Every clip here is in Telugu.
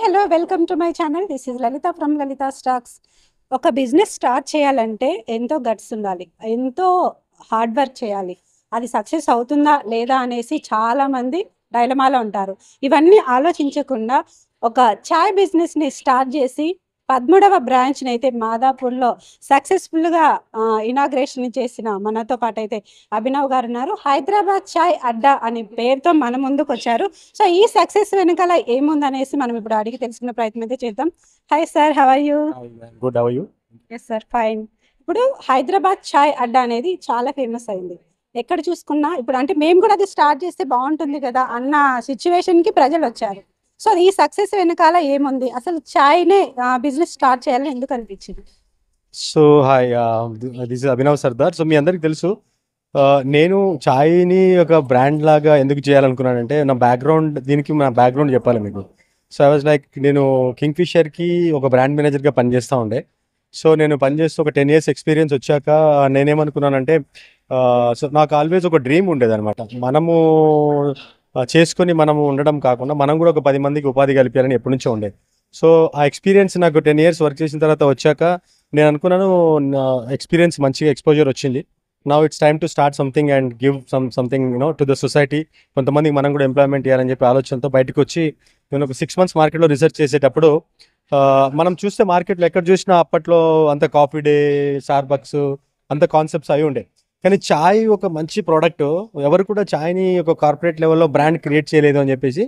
Hi hello welcome to my channel. This is Lalitha from Lalitha stocks. ఒక బిజినెస్ స్టార్ట్ చేయాలంటే ఎంతో గట్స్ ఉండాలి, ఎంతో హార్డ్ వర్క్ చేయాలి. అది సక్సెస్ అవుతుందా లేదా అనేసి చాలామంది డైలమాలో ఉంటారు. ఇవన్నీ ఆలోచించకుండా ఒక చాయ్ బిజినెస్ని స్టార్ట్ చేసి 13వ బ్రాంచ్ని అయితే మాదాపూర్లో సక్సెస్ఫుల్గా ఇనాగ్రేషన్ చేసిన మనతో పాటు అయితే అభినవ్ గారు ఉన్నారు. హైదరాబాద్ చాయ్ అడ్డా అనే పేరుతో మన ముందుకు వచ్చారు. సో ఈ సక్సెస్ వెనకాల ఏముందనేసి మనం ఇప్పుడు అడిగి తెలుసుకునే ప్రయత్నం అయితే చేద్దాం. Hi sir, how are you? Good, how are you? Yes sir, fine. ఇప్పుడు హైదరాబాద్ చాయ్ అడ్డా అనేది చాలా ఫేమస్ అయింది. ఎక్కడ చూసుకున్నా ఇప్పుడు అంటే మేము కూడా అది స్టార్ట్ చేస్తే బాగుంటుంది కదా అన్న సిచ్యువేషన్కి ప్రజలు వచ్చారు. సో ఈ సక్సెస్ వెనకాల ఏముంది, అసలు చాయ్నే బిజినెస్ స్టార్ట్ చేయాలని ఎందుకు అనిపించింది? So hi, this is Abhinav Sardar. So మీ అందరికి తెలుసు, నేను చాయ్ని ఒక బ్రాండ్ లాగా ఎందుకు చేయాలనుకున్నానంటే నా బ్యాక్గ్రౌండ్ చెప్పాలి మీకు. సో ఐ వాజ్ లైక్, నేను కింగ్ ఫిషర్కి ఒక బ్రాండ్ మేనేజర్గా పనిచేస్తూ ఉండే. సో నేను పనిచేస్తూ ఒక 10 years ఎక్స్పీరియన్స్ వచ్చాక నేనేమనుకున్నానంటే, సో నాకు ఆల్వేస్ ఒక డ్రీమ్ ఉండేది అనమాట. మనము చేసుకొని మనము ఉండడం కాకుండా మనం కూడా ఒక 10 మందికి ఉపాధి కల్పించాలని ఎప్పటి నుంచో ఉండేది. సో ఆ ఎక్స్పీరియన్స్ నాకు 10 years వర్క్ చేసిన తర్వాత వచ్చాక నేను అనుకున్నాను, ఎక్స్పీరియన్స్ మంచిగా ఎక్స్పోజర్ వచ్చింది. Now it's time to start something and give something to the society. కొంతమందికి మనం కూడా ఎంప్లాయ్మెంట్ ఇవ్వాలని చెప్పి ఆలోచనతో బయటకు వచ్చి నేను ఒక 6 months మార్కెట్లో రీసెర్చ్ చేసేటప్పుడు, మనం చూస్తే మార్కెట్లో ఎక్కడ చూసినా అప్పట్లో అంత కాఫీ డే, స్టార్బక్స్ అంత కాన్సెప్ట్స్ అవి ఉండే. కానీ చాయ్ ఒక మంచి ప్రోడక్ట్, ఎవరు కూడా చాయ్ని ఒక కార్పొరేట్ లెవెల్లో బ్రాండ్ క్రియేట్ చేయలేదు అని చెప్పేసి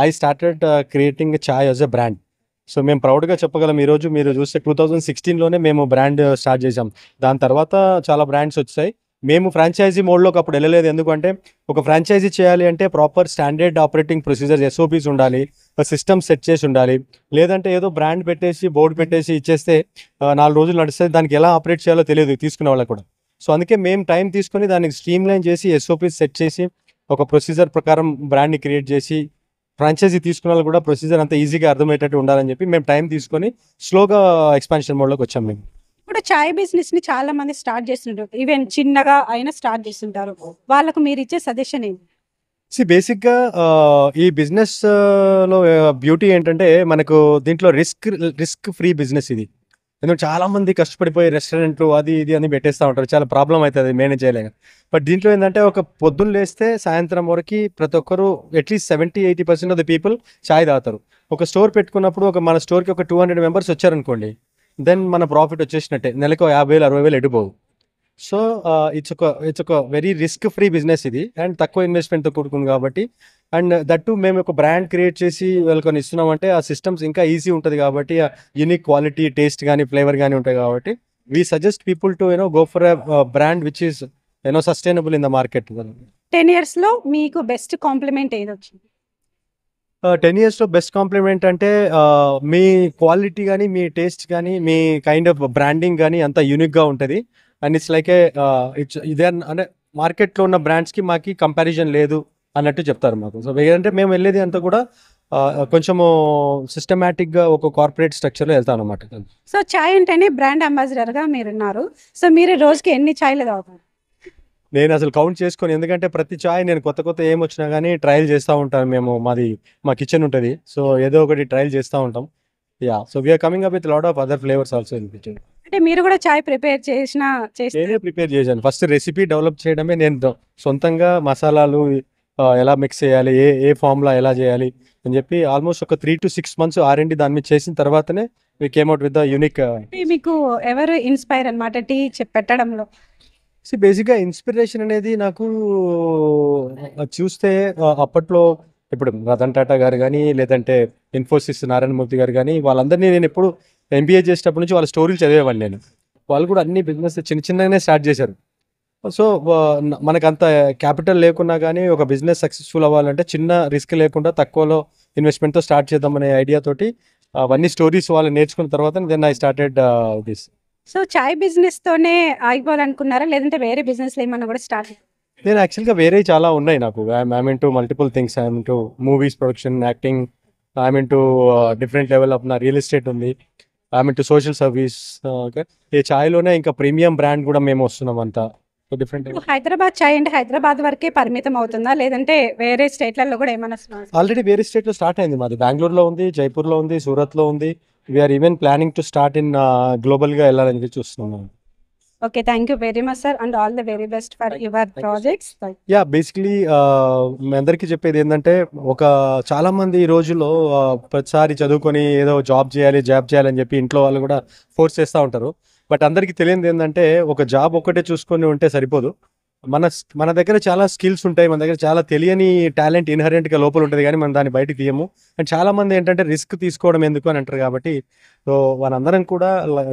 I started creating chai as a brand. So మేము ప్రౌడ్గా చెప్పగలం, ఈరోజు మీరు చూస్తే 2016లోనే మేము బ్రాండ్ స్టార్ట్ చేసాం. దాని తర్వాత చాలా బ్రాండ్స్ వచ్చాయి. మేము ఫ్రాంచైజీ మోడ్లోకి అప్పుడు వెళ్ళలేదు. ఎందుకంటే ఒక ఫ్రాంచైజీ చేయాలి అంటే proper standard operating procedures, SOPs ఉండాలి, సిస్టమ్ సెట్ చేసి ఉండాలి. లేదంటే ఏదో బ్రాండ్ పెట్టేసి బోర్డు పెట్టేసి ఇచ్చేస్తే 4 రోజులు నడుస్తుంది, దానికి ఎలా ఆపరేట్ చేయాలో తెలియదు తీసుకునే వాళ్ళకి కూడా. సో అందుకే మేము టైం తీసుకొని దానికి స్ట్రీమ్లైన్ చేసి SOPs సెట్ చేసి ఒక ప్రొసీజర్ ప్రకారం బ్రాండ్ని క్రియేట్ చేసి ఫ్రాంచైజీ తీసుకున్న వాళ్ళు కూడా ప్రొసీజర్ అంతా ఈజీగా అర్థమయ్యేటట్టు ఉండాలని చెప్పి మేము టైం తీసుకొని స్లోగా ఎక్స్పాన్షన్ మోడ్లోకి వచ్చాం మేము. ఇప్పుడు చాయ్ బిజినెస్ని చాలా మంది స్టార్ట్ చేస్తుంటారు, ఈవెన్ చిన్నగా అయినా స్టార్ట్ చేస్తుంటారు. వాళ్ళకు మీరు ఇచ్చే సజెషన్ ఏంటి? బేసిక్గా ఈ బిజినెస్లో బ్యూటీ ఏంటంటే, మనకు దీంట్లో రిస్క్ ఫ్రీ బిజినెస్ ఇది. ఎందుకంటే చాలామంది కష్టపడిపోయి రెస్టారెంట్లు అది ఇది అని పెట్టేస్తూ ఉంటారు, చాలా ప్రాబ్లం అవుతుంది మేనేజ్ చేయలేక. బట్ దీంట్లో ఏంటంటే, ఒక పొద్దున్న లేస్తే సాయంత్రం వరకు ప్రతి ఒక్కరు అట్లీస్ట్ 70-80% ఆఫ్ ద పీపుల్ చాయ్ తాగుతారు. ఒక స్టోర్ పెట్టుకున్నప్పుడు మన స్టోర్కి ఒక 200 members వచ్చారనుకోండి, దెన్ మన ప్రాఫిట్ వచ్చేసినట్టే. నెలకు 50,000-60,000 ఎడిపోవు. సో ఇట్స్ ఒక వెరీ రిస్క్ ఫ్రీ బిజినెస్ ఇది, అండ్ తక్కువ ఇన్వెస్ట్మెంట్తో కూడుకుంది కాబట్టి. అండ్ దట్టు మేము ఒక బ్రాండ్ క్రియేట్ చేసి వాళ్ళకొని ఇస్తున్నామంటే ఆ సిస్టమ్స్ ఇంకా ఈజీ ఉంటుంది కాబట్టి, యూనిక్ క్వాలిటీ, టేస్ట్ కానీ ఫ్లేవర్ కానీ ఉంటాయి కాబట్టి we suggest people to go for a brand which is sustainable in the market. 10 yearsలో మీకు బెస్ట్ కాంప్లిమెంట్ ఏది వచ్చింది? 10 yearsలో బెస్ట్ కాంప్లిమెంట్ అంటే, మీ క్వాలిటీ కానీ, మీ టేస్ట్ కానీ, మీ కైండ్ ఆఫ్ బ్రాండింగ్ కానీ అంత యూనిక్గా ఉంటుంది. అండ్ ఇట్స్ లైక్ ఇదే అంటే మార్కెట్లో ఉన్న బ్రాండ్స్కి మాకు కంపారిజన్ లేదు అన్నట్టు చెప్తారు మాకు. సో ఏంటంటే మేము వెళ్ళేది అంతా కూడా కొంచెము సిస్టమేటిక్గా ఒక కార్పొరేట్ స్ట్రక్చర్లో వెళ్తాం అనమాట. సో చాయ్ అంటేనే బ్రాండ్ అంబాసిడర్గా మీరున్నారు. సో మీరు రోజుకి ఎన్ని చాయ్లు తాగుతారు? నేను అసలు కౌంట్ చేసుకొని, ఎందుకంటే ప్రతి చాయ్ నేను కొత్త ఏం వచ్చినా కానీ ట్రయల్ చేస్తూ ఉంటాను. మా కిచెన్ ఉంటుంది, సో ఏదో ఒకటి ట్రయల్ చేస్తూ ఉంటాం. So we are coming up with lot of other flavours also in kitchen. అంటే మీరు కూడా చాయ్ ప్రిపేర్ నేనే ప్రిపేర్ చేశాను. ఫస్ట్ రెసిపీ డెవలప్ చేయడమే నేను సొంతంగా. మసాలాలు ఎలా మిక్స్ చేయాలి, ఏ ఫార్ములా ఎలా చేయాలి అని చెప్పి ఆల్మోస్ట్ ఒక 3 to 6 months R&D దాని మీద చేసిన తర్వాతనే we came out with the unique. మీకు ఎవరు ఇన్స్పైర్ అనమాట టీ పెట్టడంలో? బేసిక్గా ఇన్స్పిరేషన్ అనేది నాకు చూస్తే అప్పట్లో ఇప్పుడు రతన్ టాటా గారు కానీ, లేదంటే ఇన్ఫోసిస్ నారాయణమూర్తి గారు కానీ, వాళ్ళందరినీ నేను ఎప్పుడు MBA చేసేటప్పటి నుంచి వాళ్ళ స్టోరీలు చదివేవాడిని నేను. వాళ్ళు కూడా అన్ని బిజినెస్ చిన్నగానే స్టార్ట్ చేశారు. సో మనకంత క్యాపిటల్ లేకున్నా కానీ ఒక బిజినెస్ సక్సెస్ఫుల్ అవ్వాలంటే చిన్న రిస్క్ లేకుండా తక్కువలో ఇన్వెస్ట్మెంట్తో స్టార్ట్ చేద్దామనే ఐడియాతోటి అవన్నీ స్టోరీస్ వాళ్ళు నేర్చుకున్న తర్వాత then I started this. So చాయ్ బిజినెస్తోనే ఆగిపోవాలనుకున్నారా, లేదంటే వేరే బిజినెస్లో ఏమన్నా కూడా స్టార్ట్? నేను యాక్చువల్గా వేరే చాలా ఉన్నాయి నాకు. I'm into multiple things. I'm into movies production, acting. I'm into different level of నా రియల్ ఎస్టేట్ ఉంది. I'm into social service. Okay, ఈ చాయ్లోనే ఇంకా ప్రీమియం బ్రాండ్ కూడా మేము వస్తున్నాం అంతా. So different. హైదరాబాద్ చాయ్ అంటే హైదరాబాద్ వరకే పరిమితం అవుతుందా, లేదంటే వేరే స్టేట్లలో కూడా ఏమైనా ఆల్రెడీ వేరే స్టేట్లో స్టార్ట్ అయింది మాది. బెంగళూరులో ఉంది, జైపూర్లో ఉంది, సూరత్లో ఉంది. We're even planning to start in గ్లోబల్గా వెళ్ళాలని చెప్పి చూస్తున్నాం. Okay, thank you very much sir, and all the very best for your projects. Yeah, basically మీ అందరికీ చెప్పేది ఏంటంటే, చాలా మంది ఈ రోజుల్లో ప్రతిసారి చదువుకొని ఏదో జాబ్ చేయాలని చెప్పి ఇంట్లో వాళ్ళు కూడా ఫోర్స్ చేస్తూ ఉంటారు. బట్ అందరికీ తెలియదు ఏంటంటే, ఒక జాబ్ ఒక్కటే చూసుకొని ఉంటే సరిపోదు. మన దగ్గర చాలా స్కిల్స్ ఉంటాయి, మన దగ్గర చాలా తెలియని టాలెంట్ ఇన్హరెంట్గా లోపల ఉంటుంది, కానీ మనం దాన్ని బయటకు తీయము. అండ్ చాలా మంది ఏంటంటే రిస్క్ తీసుకోవడం ఎందుకు అని అంటారు. కాబట్టి సో మనందరం కూడా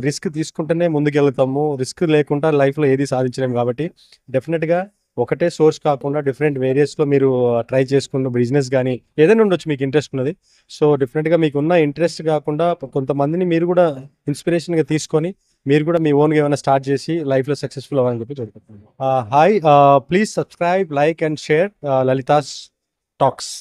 రిస్క్ తీసుకుంటేనే ముందుకెళ్తాము. రిస్క్ లేకుండా లైఫ్లో ఏది సాధించలేము. కాబట్టి డెఫినెట్గా ఒకటే సోర్స్ కాకుండా డిఫరెంట్ వేరియస్లో మీరు ట్రై చేసుకున్న బిజినెస్ కానీ ఏదైనా ఉండొచ్చు మీకు ఇంట్రెస్ట్ ఉన్నది. సో డెఫినెట్గా మీకున్న ఇంట్రెస్ట్ కాకుండా కొంతమందిని మీరు కూడా ఇన్స్పిరేషన్గా తీసుకొని మీరు కూడా మీ ఓన్గా ఏమైనా స్టార్ట్ చేసి లైఫ్లో సక్సెస్ఫుల్ అవ్వాలని చెప్పి చూడుకుంటున్నాను. Hi, please subscribe, like and share Lalitha's talks.